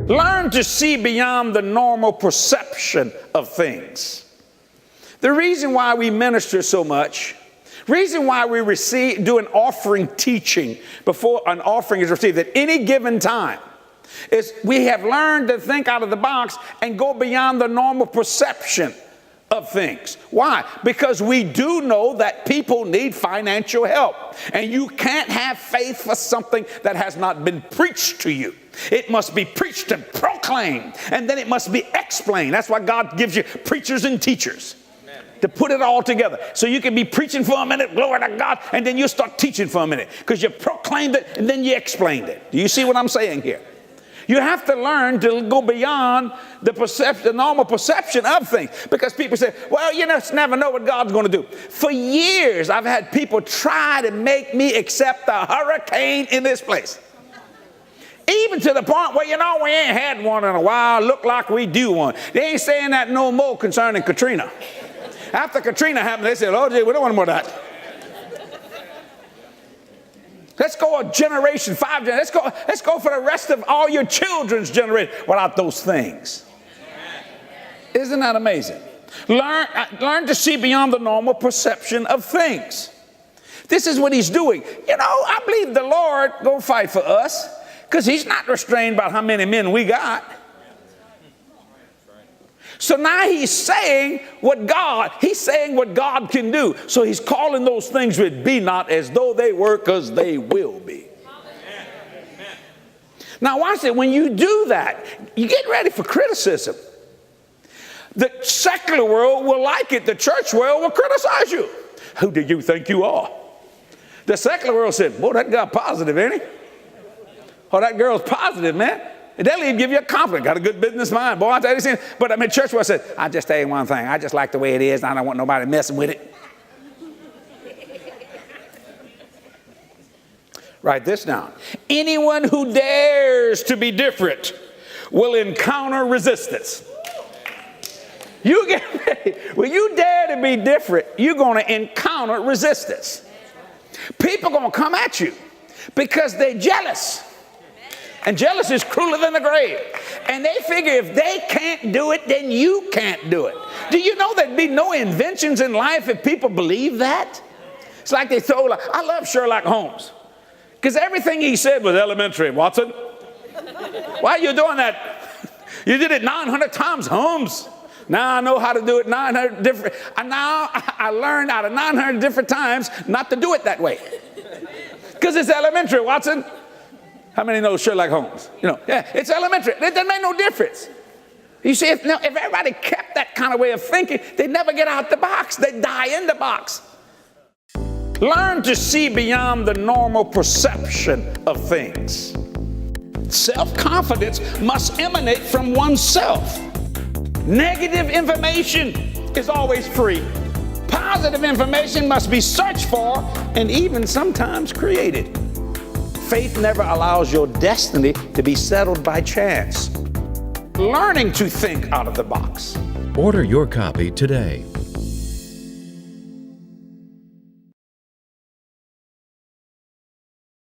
Learn to see beyond the normal perception of things. The reason why we minister so much, reason why we do an offering teaching before an offering is received at any given time, is we have learned to think out of the box and go beyond the normal perception of things. Why? Because we do know that people need financial help, and you can't have faith for something that has not been preached to you. It must be preached and proclaimed, and then it must be explained. That's why God gives you preachers and teachers. Amen. To put it all together. So you can be preaching for a minute, glory to God, and then you start teaching for a minute, because you proclaimed it and then you explained it. Do you see what I'm saying here? You have to learn to go beyond the normal perception of things. Because people say, well, you just never know what God's going to do. For years, I've had people try to make me accept a hurricane in this place. Even to the point where, we ain't had one in a while. Look like we do one. They ain't saying that no more concerning Katrina. After Katrina happened, they said, oh, gee, we don't want more of that. Let's go a generation, 5 generations. Let's go for the rest of all your children's generation without those things. Isn't that amazing? Learn to see beyond the normal perception of things. This is what he's doing. I believe the Lord gonna fight for us, because he's not restrained by how many men we got. So now he's saying what God can do. So he's calling those things which be not as though they were, because they will be. Amen. Now watch it. When you do that, you get ready for criticism. The secular world will like it. The church world will criticize you. Who do you think you are? The secular world said, boy, that guy positive, ain't he? Oh, that girl's positive, man. They'll even give you a compliment. Got a good business mind. Boy, I tell you, but church world said, I just tell you one thing. I just like the way it is. I don't want nobody messing with it. Write this down. Anyone who dares to be different will encounter resistance. You get ready. When you dare to be different, you're going to encounter resistance. People are going to come at you because they're jealous. And jealousy is crueler than the grave. And they figure if they can't do it, then you can't do it. Do you know there'd be no inventions in life if people believe that? It's like they told, I love Sherlock Holmes, because everything he said was elementary. Watson, why are you doing that? You did it 900 times, Holmes. Now I know how to do it 900 different. And now I learned out of 900 different times not to do it that way. Because it's elementary, Watson. How many know Sherlock Holmes? Yeah, it's elementary. It doesn't make no difference. You see, if everybody kept that kind of way of thinking, they'd never get out the box. They'd die in the box. Learn to see beyond the normal perception of things. Self-confidence must emanate from oneself. Negative information is always free. Positive information must be searched for and even sometimes created. Faith never allows your destiny to be settled by chance. Learning to think out of the box. Order your copy today.